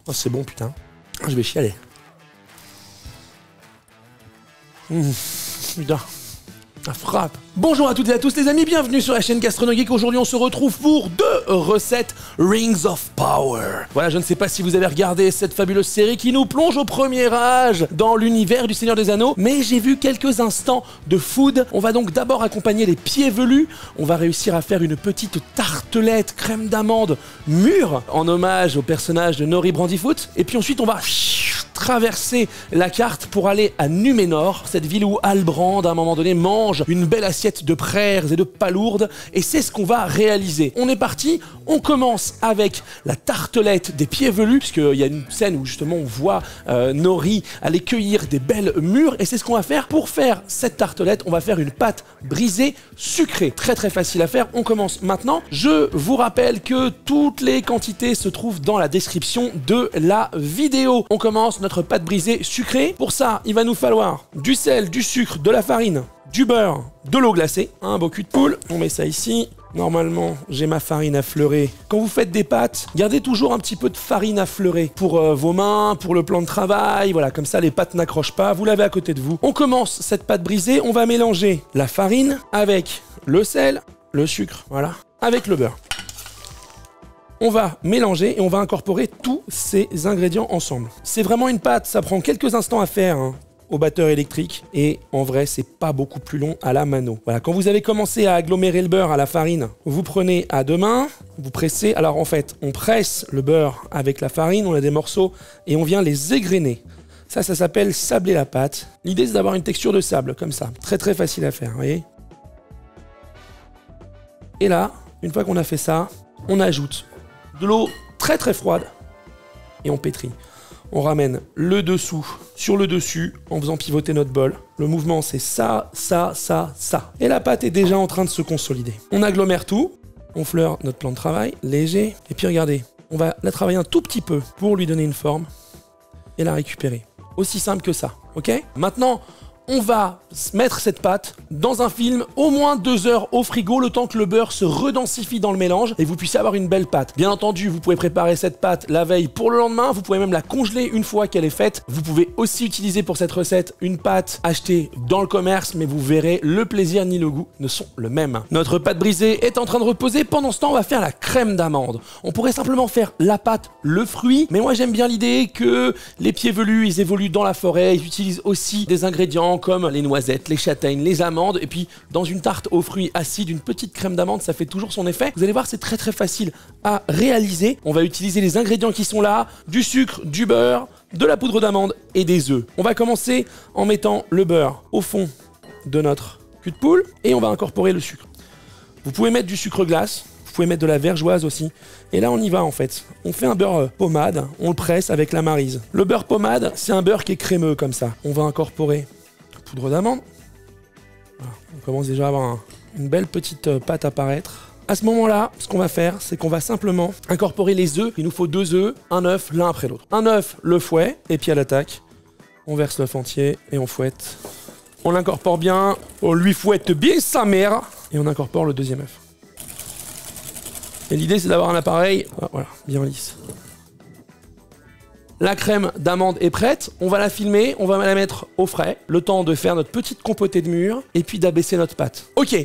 Oh, c'est bon, putain. Je vais chialer. Putain. Ça frappe. Bonjour à toutes et à tous les amis, bienvenue sur la chaîne Gastronogeek. Aujourd'hui on se retrouve pour 2 recettes Rings of Power. Voilà, je ne sais pas si vous avez regardé cette fabuleuse série qui nous plonge au premier âge dans l'univers du Seigneur des Anneaux, mais j'ai vu quelques instants de food. On va donc d'abord accompagner les pieds velus. On va réussir à faire une petite tartelette crème d'amande mûre en hommage au personnage de Nori Brandyfoot. Et puis ensuite on va traverser la carte pour aller à Numénor, cette ville où Halbrand à un moment donné mange une belle assiette de prères et de palourdes, et c'est ce qu'on va réaliser. On est parti, on commence avec la tartelette des pieds velus, puisqu'il y a une scène où justement on voit Nori aller cueillir des belles mûres, et c'est ce qu'on va faire. Pour faire cette tartelette, on va faire une pâte brisée sucrée, très très facile à faire. On commence maintenant. Je vous rappelle que toutes les quantités se trouvent dans la description de la vidéo. On commence notre pâte brisée sucrée. Pour ça, il va nous falloir du sel, du sucre, de la farine, du beurre, de l'eau glacée, un beau cul de poule. On met ça ici. Normalement, j'ai ma farine à fleurer. Quand vous faites des pâtes, gardez toujours un petit peu de farine à fleurer pour vos mains, pour le plan de travail. Voilà, comme ça, les pâtes n'accrochent pas. Vous l'avez à côté de vous. On commence cette pâte brisée. On va mélanger la farine avec le sel, le sucre, voilà, avec le beurre. On va mélanger et on va incorporer tous ces ingrédients ensemble. C'est vraiment une pâte, ça prend quelques instants à faire au batteur électrique et en vrai c'est pas beaucoup plus long à la mano. Voilà, quand vous avez commencé à agglomérer le beurre à la farine, vous prenez à deux mains, vous pressez. Alors en fait, on presse le beurre avec la farine, on a des morceaux et on vient les égrener. Ça s'appelle sabler la pâte. L'idée c'est d'avoir une texture de sable comme ça, très très facile à faire, vous voyez. Et là, une fois qu'on a fait ça, on ajoute de l'eau très très froide et on pétrit. On ramène le dessous sur le dessus en faisant pivoter notre bol. Le mouvement c'est ça, ça, ça, ça. Et la pâte est déjà en train de se consolider. On agglomère tout, on fleure notre plan de travail, léger. Et puis regardez, on va la travailler un tout petit peu pour lui donner une forme et la récupérer. Aussi simple que ça, ok? Maintenant, on va mettre cette pâte dans un film au moins 2 heures au frigo, le temps que le beurre se redensifie dans le mélange et vous puissiez avoir une belle pâte. Bien entendu, vous pouvez préparer cette pâte la veille pour le lendemain, vous pouvez même la congeler une fois qu'elle est faite. Vous pouvez aussi utiliser pour cette recette une pâte achetée dans le commerce, mais vous verrez, le plaisir ni le goût ne sont le même. Notre pâte brisée est en train de reposer. Pendant ce temps, on va faire la crème d'amande. On pourrait simplement faire la pâte, le fruit, mais moi j'aime bien l'idée que les pieds velus, ils évoluent dans la forêt, ils utilisent aussi des ingrédients comme les noisettes, les châtaignes, les amandes, et puis dans une tarte aux fruits acides, une petite crème d'amande, ça fait toujours son effet. Vous allez voir, c'est très très facile à réaliser. On va utiliser les ingrédients qui sont là, du sucre, du beurre, de la poudre d'amande et des œufs. On va commencer en mettant le beurre au fond de notre cul de poule et on va incorporer le sucre. Vous pouvez mettre du sucre glace, vous pouvez mettre de la vergeoise aussi. Et là, on y va en fait. On fait un beurre pommade, on le presse avec la maryse. Le beurre pommade, c'est un beurre qui est crémeux comme ça. On va incorporer poudre d'amande. Voilà. On commence déjà à avoir une belle petite pâte apparaître. À ce moment-là, ce qu'on va faire, c'est qu'on va simplement incorporer les œufs. Il nous faut 2 œufs, un œuf l'un après l'autre. Un œuf, le fouet, et puis à l'attaque, on verse l'œuf entier et on fouette. On l'incorpore bien, on lui fouette bien sa mère, et on incorpore le deuxième œuf. Et l'idée, c'est d'avoir un appareil, voilà, bien lisse. La crème d'amande est prête, on va la filmer, on va la mettre au frais, le temps de faire notre petite compotée de mûres, et puis d'abaisser notre pâte. Ok,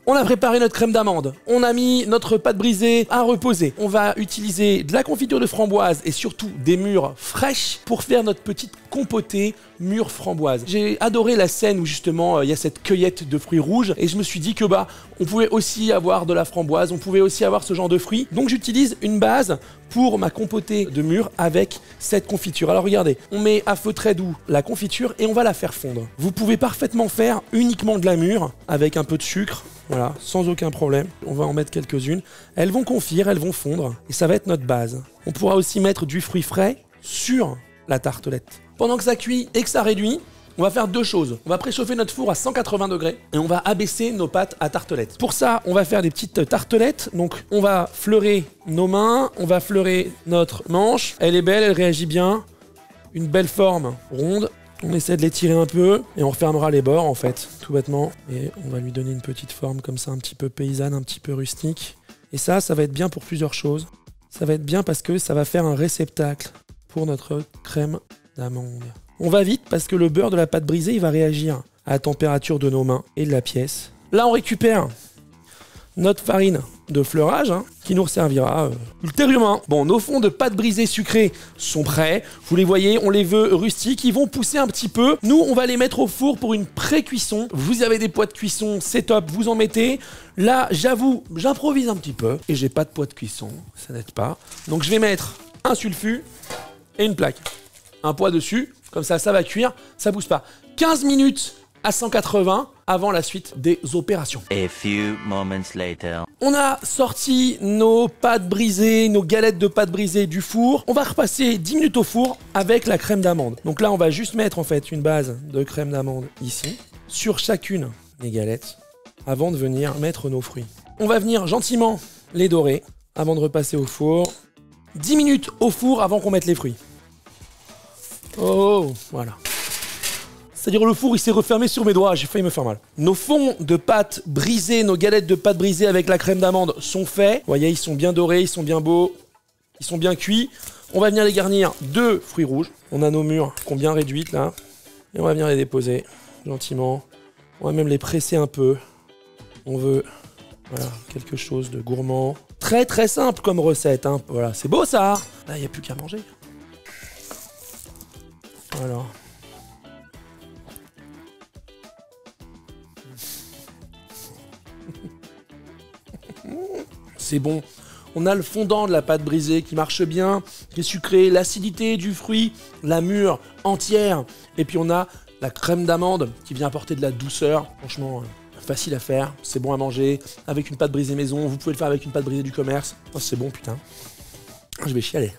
on a préparé notre crème d'amande, on a mis notre pâte brisée à reposer. On va utiliser de la confiture de framboise et surtout des mûres fraîches pour faire notre petite compotée mûre framboise. J'ai adoré la scène où justement il y a cette cueillette de fruits rouges et je me suis dit que on pouvait aussi avoir de la framboise, on pouvait aussi avoir ce genre de fruits. Donc j'utilise une base pour ma compotée de mûres avec cette confiture. Alors regardez, on met à feu très doux la confiture et on va la faire fondre. Vous pouvez parfaitement faire uniquement de la mûre avec un peu de sucre. Voilà, sans aucun problème. On va en mettre quelques-unes. Elles vont confire, elles vont fondre. Et ça va être notre base. On pourra aussi mettre du fruit frais sur la tartelette. Pendant que ça cuit et que ça réduit, on va faire 2 choses. On va préchauffer notre four à 180 degrés et on va abaisser nos pâtes à tartelettes. Pour ça, on va faire des petites tartelettes. Donc, on va fleurer nos mains, on va fleurer notre manche. Elle est belle, elle réagit bien. Une belle forme ronde. On essaie de l'étirer un peu et on refermera les bords en fait, tout bêtement. Et on va lui donner une petite forme comme ça, un petit peu paysanne, un petit peu rustique. Et ça va être bien pour plusieurs choses. Ça va être bien parce que ça va faire un réceptacle pour notre crème d'amande. On va vite parce que le beurre de la pâte brisée, il va réagir à la température de nos mains et de la pièce. Là, on récupère notre farine de fleurage qui nous servira ultérieurement. Bon, nos fonds de pâte brisée sucrée sont prêts. Vous les voyez, on les veut rustiques. Ils vont pousser un petit peu. Nous, on va les mettre au four pour une pré-cuisson. Vous avez des pots de cuisson, c'est top, vous en mettez. Là, j'avoue, j'improvise un petit peu. Et j'ai pas de poids de cuisson, ça n'aide pas. Donc je vais mettre un sulfut et une plaque. Un poids dessus, comme ça va cuire, ça bouge pas. 15 minutes à 180 avant la suite des opérations. A few moments later. On a sorti nos pâtes brisées, nos galettes de pâtes brisées du four. On va repasser 10 minutes au four avec la crème d'amande. Donc là, on va juste mettre en fait une base de crème d'amande ici, sur chacune des galettes, avant de venir mettre nos fruits. On va venir gentiment les dorer avant de repasser au four. 10 minutes au four avant qu'on mette les fruits. Oh, voilà. C'est-à-dire le four, il s'est refermé sur mes doigts, j'ai failli me faire mal. Nos fonds de pâte brisées, nos galettes de pâte brisées avec la crème d'amande sont faits. Vous voyez, ils sont bien dorés, ils sont bien beaux, ils sont bien cuits. On va venir les garnir de fruits rouges. On a nos mûres qui ont bien réduites là. Et on va venir les déposer gentiment. On va même les presser un peu. On veut voilà, quelque chose de gourmand. Très très simple comme recette. Voilà, c'est beau ça. Là, il n'y a plus qu'à manger. Voilà. C'est bon. On a le fondant de la pâte brisée qui marche bien, qui est sucré, l'acidité du fruit, la mûre entière. Et puis on a la crème d'amande qui vient apporter de la douceur. Franchement, facile à faire, c'est bon à manger. Avec une pâte brisée maison, vous pouvez le faire avec une pâte brisée du commerce. Oh, c'est bon, putain. Je vais chialer.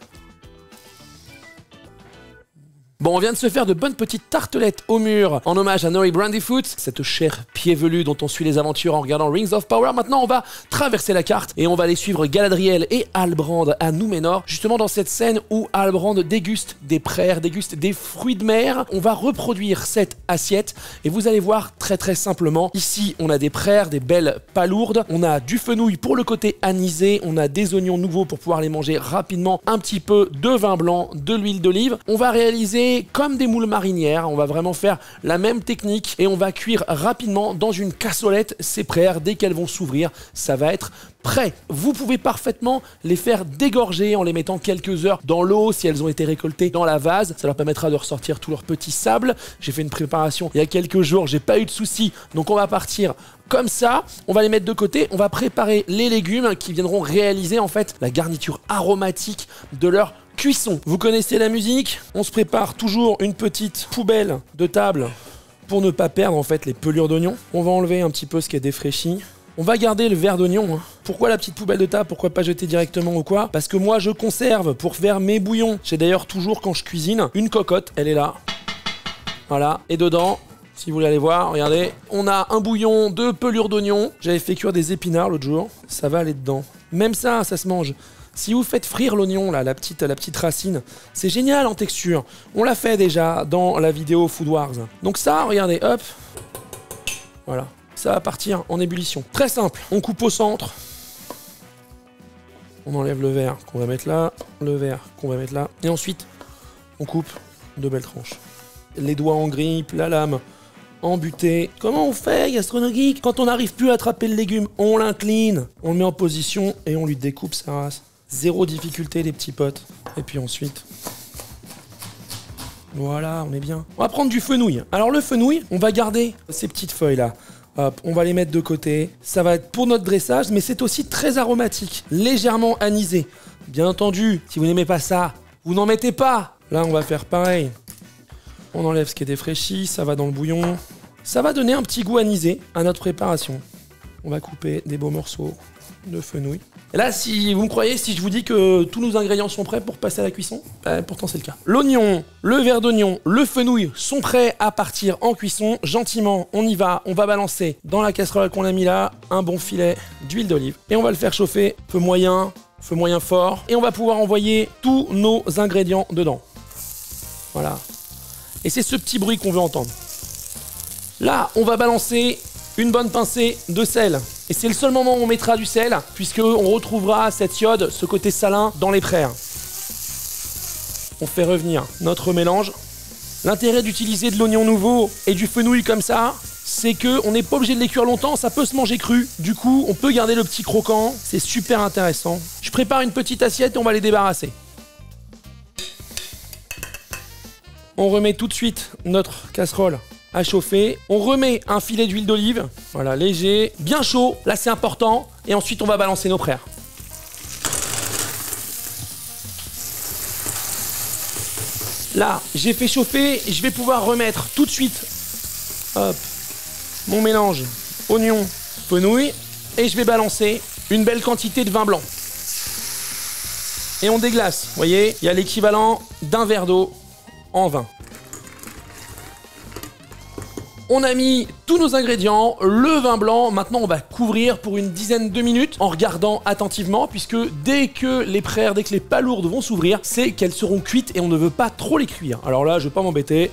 Bon, on vient de se faire de bonnes petites tartelettes au mur en hommage à Nori Brandyfoot, cette chère pied velu dont on suit les aventures en regardant Rings of Power. Maintenant, on va traverser la carte et on va aller suivre Galadriel et Halbrand à Númenor, justement dans cette scène où Halbrand déguste des praires, déguste des fruits de mer. On va reproduire cette assiette et vous allez voir très très simplement. Ici, on a des praires, des belles palourdes, on a du fenouil pour le côté anisé, on a des oignons nouveaux pour pouvoir les manger rapidement, un petit peu de vin blanc, de l'huile d'olive. On va réaliser comme des moules marinières, on va vraiment faire la même technique et on va cuire rapidement dans une cassolette ces praires. Dès qu'elles vont s'ouvrir, ça va être prêt. Vous pouvez parfaitement les faire dégorger en les mettant quelques heures dans l'eau si elles ont été récoltées dans la vase. Ça leur permettra de ressortir tout leur petit sable. J'ai fait une préparation il y a quelques jours, j'ai pas eu de soucis, donc on va partir comme ça. On va les mettre de côté, on va préparer les légumes qui viendront réaliser en fait la garniture aromatique de leur cuisson. Vous connaissez la musique, on se prépare toujours une petite poubelle de table pour ne pas perdre en fait les pelures d'oignons. On va enlever un petit peu ce qui est défraîchi. On va garder le verre d'oignon. Pourquoi la petite poubelle de table? Pourquoi pas jeter directement ou quoi? Parce que moi je conserve pour faire mes bouillons. J'ai d'ailleurs toujours quand je cuisine une cocotte, elle est là. Voilà, et dedans, si vous voulez aller voir, regardez, on a un bouillon de pelures d'oignon. J'avais fait cuire des épinards l'autre jour, ça va aller dedans. Même ça, ça se mange. Si vous faites frire l'oignon, là, la petite racine, c'est génial en texture. On l'a fait déjà dans la vidéo Food Wars. Donc ça, regardez, hop, voilà, ça va partir en ébullition. Très simple, on coupe au centre. On enlève le verre qu'on va mettre là, le verre qu'on va mettre là. Et ensuite, on coupe de belles tranches. Les doigts en grippe, la lame embutée. Comment on fait, Gastronogeek? Quand on n'arrive plus à attraper le légume, on l'incline, on le met en position et on lui découpe sa race. Zéro difficulté les petits potes. Et puis ensuite... Voilà, on est bien. On va prendre du fenouil. Alors le fenouil, on va garder ces petites feuilles là. Hop, on va les mettre de côté. Ça va être pour notre dressage, mais c'est aussi très aromatique. Légèrement anisé. Bien entendu, si vous n'aimez pas ça, vous n'en mettez pas. Là, on va faire pareil. On enlève ce qui est défraîchi, ça va dans le bouillon. Ça va donner un petit goût anisé à notre préparation. On va couper des beaux morceaux de fenouil. Et là, si vous me croyez, si je vous dis que tous nos ingrédients sont prêts pour passer à la cuisson, pourtant c'est le cas. L'oignon, le verre d'oignon, le fenouil sont prêts à partir en cuisson. Gentiment, on y va, on va balancer dans la casserole qu'on a mis là un bon filet d'huile d'olive. Et on va le faire chauffer, feu moyen fort. Et on va pouvoir envoyer tous nos ingrédients dedans. Voilà. Et c'est ce petit bruit qu'on veut entendre. Là, on va balancer une bonne pincée de sel. Et c'est le seul moment où on mettra du sel, puisqu'on retrouvera cette iode, ce côté salin, dans les praires. on fait revenir notre mélange. L'intérêt d'utiliser de l'oignon nouveau et du fenouil comme ça, c'est qu'on n'est pas obligé de les cuire longtemps, ça peut se manger cru. Du coup, on peut garder le petit croquant, c'est super intéressant. Je prépare une petite assiette et on va les débarrasser. On remet tout de suite notre casserole à chauffer. On remet un filet d'huile d'olive, voilà, léger, bien chaud, là c'est important. Et ensuite, on va balancer nos prères. Là, j'ai fait chauffer, je vais pouvoir remettre tout de suite hop, mon mélange oignon, fenouil et je vais balancer une belle quantité de vin blanc. Et on déglace, vous voyez, il y a l'équivalent d'un verre d'eau en vin. On a mis tous nos ingrédients, le vin blanc, maintenant on va couvrir pour une dizaine de minutes en regardant attentivement puisque dès que les prères, dès que les palourdes vont s'ouvrir, c'est qu'elles seront cuites et on ne veut pas trop les cuire. Alors là, je vais pas m'embêter.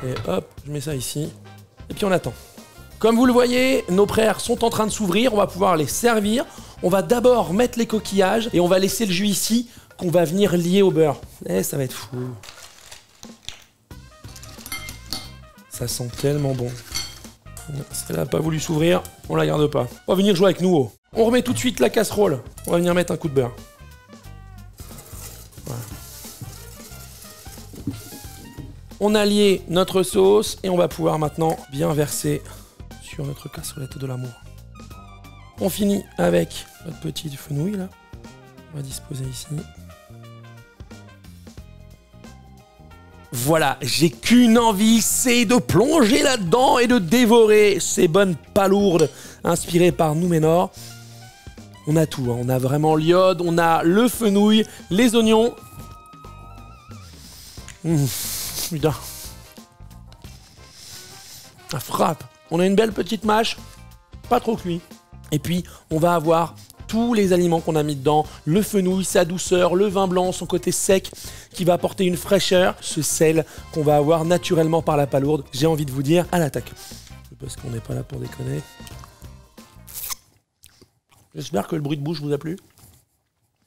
Et hop, je mets ça ici. Et puis on attend. Comme vous le voyez, nos prères sont en train de s'ouvrir, on va pouvoir les servir. On va d'abord mettre les coquillages et on va laisser le jus ici qu'on va venir lier au beurre. Eh, ça va être fou. Ça sent tellement bon. Si elle n'a pas voulu s'ouvrir, on la garde pas. On va venir jouer avec nous. Oh. On remet tout de suite la casserole. On va venir mettre un coup de beurre. Voilà. On a lié notre sauce et on va pouvoir maintenant bien verser sur notre cassolette de l'amour. On finit avec notre petit fenouil là. On va disposer ici. Voilà, j'ai qu'une envie, c'est de plonger là-dedans et de dévorer ces bonnes palourdes inspirées par Númenor. On a tout, hein. On a vraiment l'iode, on a le fenouil, les oignons. Putain. Ça frappe. On a une belle petite mâche, pas trop cuit. Et puis, on va avoir tous les aliments qu'on a mis dedans, le fenouil, sa douceur, le vin blanc, son côté sec qui va apporter une fraîcheur, ce sel qu'on va avoir naturellement par la palourde. J'ai envie de vous dire, à l'attaque. Parce qu'on n'est pas là pour déconner. J'espère que le bruit de bouche vous a plu.